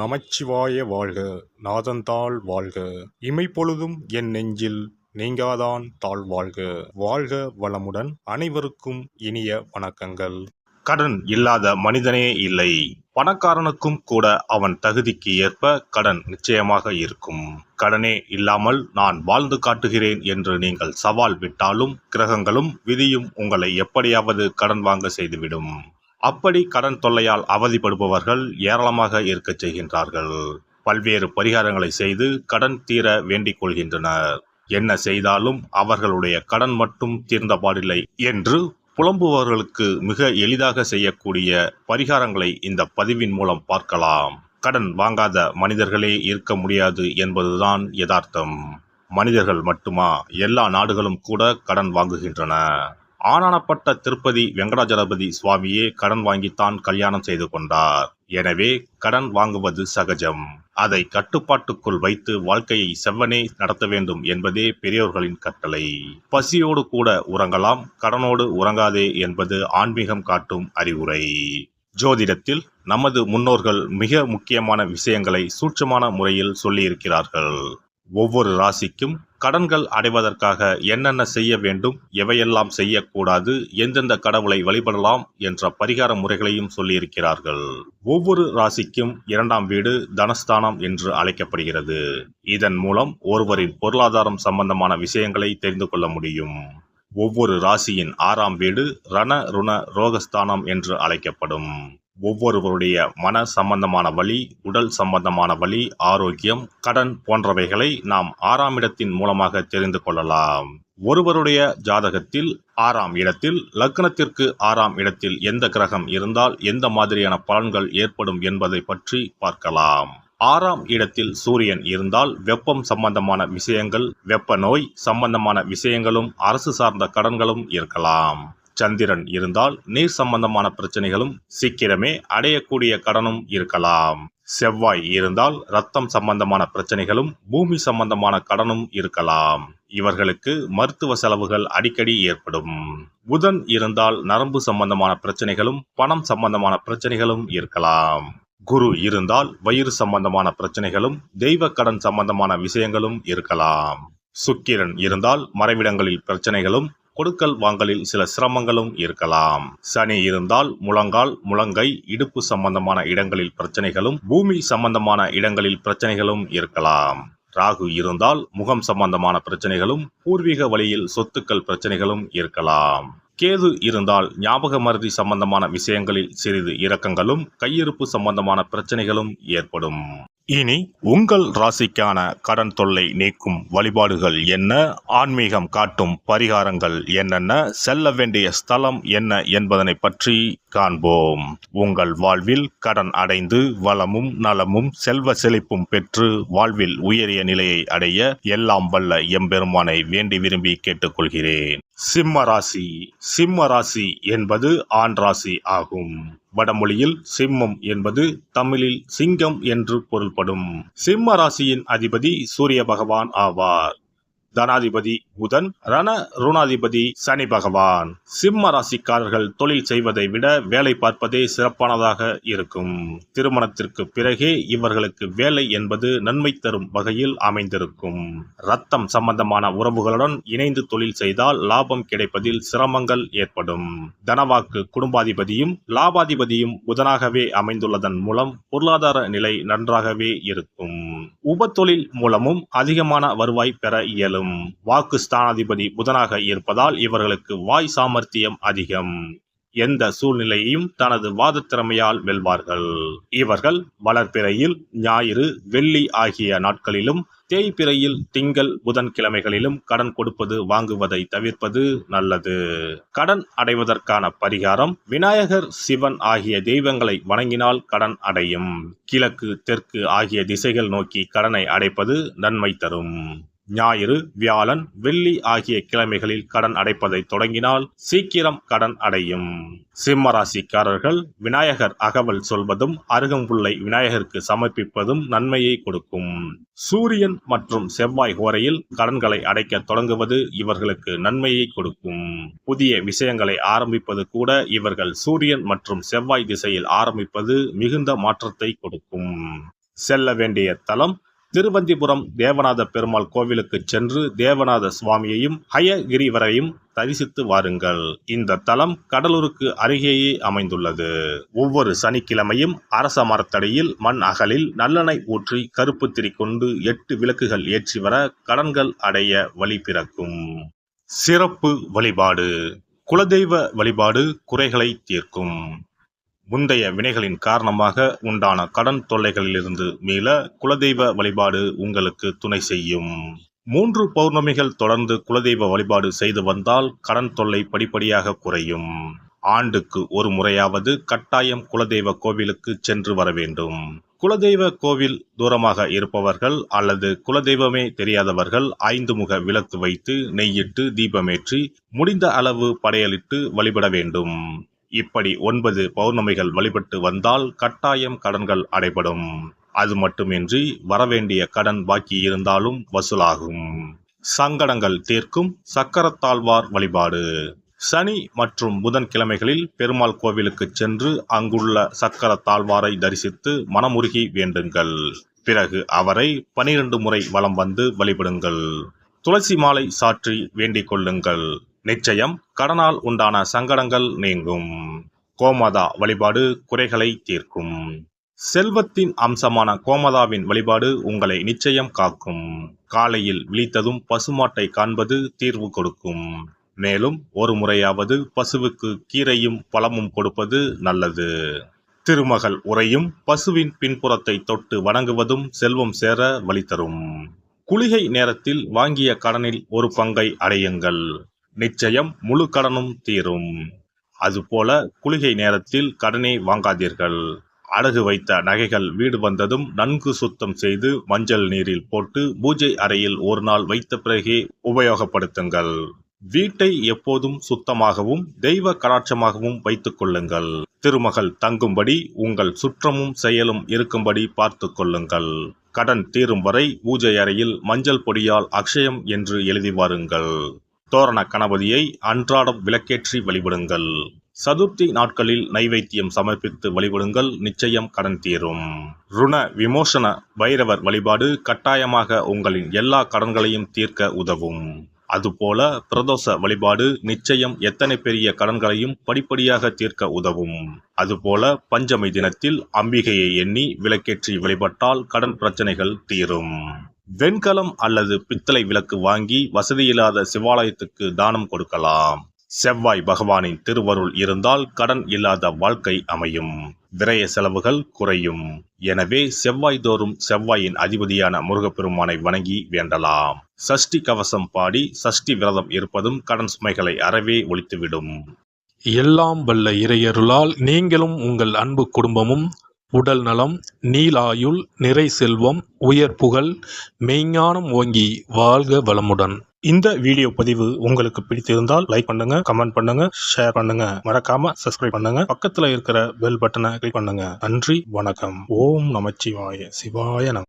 நமச்சிவாய வாழ்க. நாதந்தாள் வாழ்க. இமைப்பொழுதும் என் நெஞ்சில் நீங்காதான் தாழ் வாழ்க. வாழ்க வளமுடன். அனைவருக்கும் இனிய வணக்கங்கள். கடன் இல்லாத மனிதனே இல்லை. பணக்காரனுக்கும் கூட அவன் தகுதிக்கு ஏற்ப கடன் நிச்சயமாக இருக்கும். கடனே இல்லாமல் நான் வாழ்ந்து காட்டுகிறேன் என்று நீங்கள் சவால் விட்டாலும் கிரகங்களும் விதியும் உங்களை எப்படியாவது கடன் வாங்க செய்துவிடும். அப்படி கடன் தொல்லையால் அவதிப்படுபவர்கள் ஏராளமாக இருக்கச் செய்கின்றார்கள். பல்வேறு பரிகாரங்களை செய்து கடன் தீர வேண்டிக் கொள்கின்றனர். என்ன செய்தாலும் அவர்களுடைய கடன் மட்டும் தீர்ந்தபாடில்லை என்று புலம்புபவர்களுக்கு மிக எளிதாக செய்யக்கூடிய பரிகாரங்களை இந்த பதிவின் மூலம் பார்க்கலாம். கடன் வாங்காத மனிதர்களே இருக்க முடியாது என்பதுதான் யதார்த்தம். மனிதர்கள் மட்டுமா, எல்லா நாடுகளும் கூட கடன் வாங்குகின்றன. ஆனானப்பட்ட திருப்பதி வெங்கடாஜலபதி சுவாமியே கடன் வாங்கித்தான் கல்யாணம் செய்து கொண்டார். எனவே கடன் வாங்குவது சகஜம். அதை கட்டுப்பாட்டுக்குள் வைத்து வாழ்க்கையை செவ்வனே நடத்த வேண்டும் என்பதே பெரியோர்களின் கட்டளை. பசியோடு கூட உறங்கலாம், கடனோடு உறங்காதே என்பது ஆன்மீகம் காட்டும் அறிவுரை. ஜோதிடத்தில் நமது முன்னோர்கள் மிக முக்கியமான விஷயங்களை சூட்சமான முறையில் சொல்லியிருக்கிறார்கள். ஒவ்வொரு ராசிக்கும் கடன்கள் அடைவதற்காக என்னென்ன செய்ய வேண்டும், எவையெல்லாம் செய்யக்கூடாது, எந்தெந்த கடவுளை வழிபடலாம் என்ற பரிகார முறைகளையும் சொல்லியிருக்கிறார்கள். ஒவ்வொரு ராசிக்கும் 2ஆம் வீடு தனஸ்தானம் என்று அழைக்கப்படுகிறது. இதன் மூலம் ஒருவரின் பொருளாதாரம் சம்பந்தமான விஷயங்களை தெரிந்து கொள்ள முடியும். ஒவ்வொரு ராசியின் 6ஆம் வீடு ரண ருண ரோகஸ்தானம் என்று அழைக்கப்படும். ஒவ்வொருவருடைய மன சம்பந்தமான வலி, உடல் சம்பந்தமான வலி, ஆரோக்கியம், கடன் போன்றவைகளை நாம் 6ஆம் இடத்தின் மூலமாக தெரிந்து கொள்ளலாம். ஒருவருடைய ஜாதகத்தில் 6ஆம் இடத்தில் லக்னத்திற்கு 6ஆம் இடத்தில் எந்த கிரகம் இருந்தால் எந்த மாதிரியான பலன்கள் ஏற்படும் என்பதை பற்றி பார்க்கலாம். 6ஆம் இடத்தில் சூரியன் இருந்தால் வெப்பம் சம்பந்தமான விஷயங்கள், வெப்ப நோய் சம்பந்தமான விஷயங்களும், அரசு சார்ந்த கடன்களும் இருக்கலாம். சந்திரன் இருந்தால் நீர் சம்பந்தமான பிரச்சனைகளும், சீக்கிரமே அடையக்கூடிய கடனும் இருக்கலாம். செவ்வாய் இருந்தால் இரத்தம் சம்பந்தமான பிரச்சனைகளும், பூமி சம்பந்தமான கடனும் இருக்கலாம். இவர்களுக்கு மருத்துவ செலவுகள் அடிக்கடி ஏற்படும். புதன் இருந்தால் நரம்பு சம்பந்தமான பிரச்சனைகளும், பணம் சம்பந்தமான பிரச்சனைகளும் இருக்கலாம். குரு இருந்தால் வயிறு சம்பந்தமான பிரச்சனைகளும், தெய்வ கடன் சம்பந்தமான விஷயங்களும் இருக்கலாம். சுக்கிரன் இருந்தால் மறைவிடங்களில் பிரச்சனைகளும், கொடுக்கல் வாங்கலில் சில சிரமங்களும் இருக்கலாம். சனி இருந்தால் முழங்கால், முழங்கை, இடுப்பு சம்பந்தமான இடங்களில் பிரச்சனைகளும், பூமி சம்பந்தமான இடங்களில் பிரச்சனைகளும் இருக்கலாம். ராகு இருந்தால் முகம் சம்பந்தமான பிரச்சனைகளும், பூர்வீக வழியில் சொத்துக்கள் பிரச்சனைகளும் இருக்கலாம். கேது இருந்தால் ஞாபக மறதி சம்பந்தமான விஷயங்களில் சிறிது இரக்கங்களும், கையிருப்பு சம்பந்தமான பிரச்சனைகளும் ஏற்படும். இனி உங்கள் ராசிக்கான கடன் தொல்லை நீக்கும் வழிபாடுகள் என்ன, ஆன்மீகம் காட்டும் பரிகாரங்கள் என்னென்ன, செல்ல வேண்டிய ஸ்தலம் என்ன என்பதனை பற்றி காண்போம். உங்கள் வாழ்வில் கடன் அடைந்து வளமும் நலமும் செல்வ செழிப்பும் பெற்று வாழ்வில் உயரிய நிலையை அடைய எல்லாம் வல்ல எம்பெருமானை வேண்டி விரும்பி கேட்டுக்கொள்கிறேன். சிம்ம ராசி. சிம்ம ராசி என்பது ஆண் ராசி ஆகும். வடமொழியில் சிம்மம் என்பது தமிழில் சிங்கம் என்று பொருள்படும். சிம்ம ராசியின் அதிபதி சூரிய பகவான் ஆவார். தனாதிபதி புதன், ரண ருணாதிபதி சனி பகவான். சிம்ம ராசிக்காரர்கள் தொழில் செய்வதை விட வேலை பார்ப்பதே சிறப்பானதாக இருக்கும். திருமணத்திற்கு பிறகே இவர்களுக்கு வேலை என்பது நன்மை தரும் வகையில் அமைந்திருக்கும். இரத்தம் சம்பந்தமான உறவுகளுடன் இணைந்து தொழில் செய்தால் லாபம் கிடைப்பதில் சிரமங்கள் ஏற்படும். தனவாக்கு குடும்பாதிபதியும் லாபாதிபதியும் புதனாகவே அமைந்துள்ளதன் மூலம் பொருளாதார நிலை நன்றாகவே இருக்கும். உபத்தொழில் மூலமும் அதிகமான வருவாய் பெற இயலும். வாக்கு ஸ்தானாதிபதி புதனாக இருப்பதால் இவர்களுக்கு வாய் சாமர்த்தியம் அதிகம். எந்த சூழ்நிலையையும் தனது வாத திறமையால் வெல்வார்கள். இவர்கள் வளர்பிறையில் ஞாயிறு, வெள்ளி ஆகிய நாட்களிலும், தேய்பிறையில் திங்கள், புதன் கிழமைகளிலும் கடன் கொடுப்பது வாங்குவதை தவிர்ப்பது நல்லது. கடன் அடைவதற்கான பரிகாரம்: விநாயகர், சிவன் ஆகிய தெய்வங்களை வணங்கினால் கடன் அடையும். கிழக்கு, தெற்கு ஆகிய திசைகள் நோக்கி கடனை அடைப்பது நன்மை தரும். ஞாயிறு, வியாழன், வெள்ளி ஆகிய கிழமைகளில் கடன் அடைப்பதை தொடங்கினால் சீக்கிரம் கடன் அடையும். சிம்ம ராசிக்காரர்கள் விநாயகர் அகவல் சொல்வதும், அருகம்புல்லை விநாயகருக்கு சமர்ப்பிப்பதும் நன்மையை கொடுக்கும். சூரியன் மற்றும் செவ்வாய் ஹோரையில் கடன்களை அடைக்க தொடங்குவது இவர்களுக்கு நன்மையை கொடுக்கும். புதிய விஷயங்களை ஆரம்பிப்பது கூட இவர்கள் சூரியன் மற்றும் செவ்வாய் திசையில் ஆரம்பிப்பது மிகுந்த மாற்றத்தை கொடுக்கும். செல்ல வேண்டிய தலம் திருவந்திபுரம் தேவநாத பெருமாள் கோவிலுக்கு சென்று தேவநாத சுவாமியையும் ஹயகிரிவரையும் தரிசித்து வாருங்கள். இந்த தலம் கடலூருக்கு அருகேயே அமைந்துள்ளது. ஒவ்வொரு சனிக்கிழமையும் அரச மரத்தடியில் மண் அகலில் நல்லெண்ணெய் ஊற்றி கருப்பு திரி கொண்டு 8 விளக்குகள் ஏற்றி வர கடன்கள் அடைய வழி பிறக்கும். சிறப்பு வழிபாடு. குலதெய்வ வழிபாடு குறைகளை தீர்க்கும். முந்தைய வினைகளின் காரணமாக உண்டான கடன் தொல்லைகளிலிருந்து மீள குலதெய்வ வழிபாடு உங்களுக்கு துணை செய்யும். 3 பௌர்ணமிகள் தொடர்ந்து குலதெய்வ வழிபாடு செய்து வந்தால் கடன் தொல்லை படிப்படியாக குறையும். ஆண்டுக்கு ஒரு முறையாவது கட்டாயம் குலதெய்வ கோவிலுக்கு சென்று வர வேண்டும். குலதெய்வ கோவில் தூரமாக இருப்பவர்கள் அல்லது குலதெய்வமே தெரியாதவர்கள் 5 முக விளக்கு வைத்து நெய்யிட்டு தீபமேற்றி முடிந்த அளவு படையலிட்டு வழிபட வேண்டும். இப்படி 9 பௌர்ணமிகள் வழிபட்டு வந்தால் கட்டாயம் கடன்கள் அடைபடும். அது மட்டுமின்றி வரவேண்டிய கடன் பாக்கி இருந்தாலும் வசூலாகும். சங்கடங்கள் தீர்க்கும் சக்கரத்தாழ்வார் வழிபாடு. சனி மற்றும் புதன்கிழமைகளில் பெருமாள் கோவிலுக்கு சென்று அங்குள்ள சக்கரத்தாழ்வாரை தரிசித்து மனமுருகி வேண்டுங்கள். பிறகு அவரை 12 முறை வலம் வந்து வழிபடுங்கள். துளசி மாலை சாற்றி வேண்டிக் கொள்ளுங்கள். நிச்சயம் கடனால் உண்டான சங்கடங்கள் நீங்கும். கோமாதா வழிபாடு குறைகளை தீர்க்கும். செல்வத்தின் அம்சமான கோமாதாவின் வழிபாடு உங்களை நிச்சயம் காக்கும். காலையில் விழித்ததும் பசுமாட்டை காண்பது தீர்வு கொடுக்கும். மேலும் ஒரு முறையாவது பசுவுக்கு கீரையும் பழமும் கொடுப்பது நல்லது. திருமகள் உரையும் பசுவின் பின்புறத்தை தொட்டு வணங்குவதும் செல்வம் சேர வழி தரும். குளிகை நேரத்தில் வாங்கிய கடனில் ஒரு பங்கை அடையுங்கள். நிச்சயம் முழு கடனும் தீரும். அதுபோல குளிகை நேரத்தில் கடனை வாங்காதீர்கள். அடகு வைத்த நகைகள் வீடு வந்ததும் நன்கு சுத்தம் செய்து மஞ்சள் நீரில் போட்டு பூஜை அறையில் ஒரு நாள் வைத்த பிறகே உபயோகப்படுத்துங்கள். வீட்டை எப்போதும் சுத்தமாகவும் தெய்வ கடாட்சமாகவும் வைத்துக் கொள்ளுங்கள். திருமகள் தங்கும்படி உங்கள் சுற்றமும் செயலும் இருக்கும்படி பார்த்து கொள்ளுங்கள். கடன் தீரும் வரை பூஜை அறையில் மஞ்சள் பொடியால் அக்ஷயம் என்று எழுதி வாருங்கள். தோரண கணபதியை அன்றாடம் விளக்கேற்றி வழிபடுங்கள். சதுர்த்தி நாட்களில் நைவேத்தியம் சமர்ப்பித்து வழிபடுங்கள். நிச்சயம் கடன் தீரும். ருண விமோசன பைரவர் வழிபாடு கட்டாயமாக உங்களின் எல்லா கடன்களையும் தீர்க்க உதவும். அதுபோல பிரதோஷ வழிபாடு நிச்சயம் எத்தனை பெரிய கடன்களையும் படிப்படியாக தீர்க்க உதவும். அதுபோல பஞ்சமி தினத்தில் அம்பிகையை எண்ணி விளக்கேற்றி வழிபட்டால் கடன் பிரச்சனைகள் தீரும். வெண்கலம் அல்லது பித்தளை விளக்கு வாங்கி வசதியில்லாத சிவாலயத்துக்கு தானம் கொடுக்கலாம். செவ்வாய் பகவானின் திருவருள் இருந்தால் கடன் இல்லாத வாழ்க்கை அமையும். விரய செலவுகள் குறையும். எனவே செவ்வாய் தோறும் செவ்வாயின் அதிபதியான முருகப்பெருமானை வணங்கி வேண்டலாம். சஷ்டி கவசம் பாடி சஷ்டி விரதம் இருப்பதும் கடன் சுமைகளை அறவே ஒழித்துவிடும். எல்லாம் வல்ல இறையருளால் நீங்களும் உங்கள் அன்பு குடும்பமும் உடல் நலம், நீலாயுள், நிறை செல்வம், உயர் புகழ், மெய்ஞானம் ஓங்கி வாழ்க வளமுடன். இந்த வீடியோ பதிவு உங்களுக்கு பிடித்திருந்தால் லைக் பண்ணுங்க, கமெண்ட் பண்ணுங்க, ஷேர் பண்ணுங்க. மறக்காம சப்ஸ்கிரைப் பண்ணுங்க. பக்கத்துல இருக்கிற பெல் பட்டனை கிளிக் பண்ணுங்க. நன்றி, வணக்கம். ஓம் நமச்சிவாய. சிவாய நம.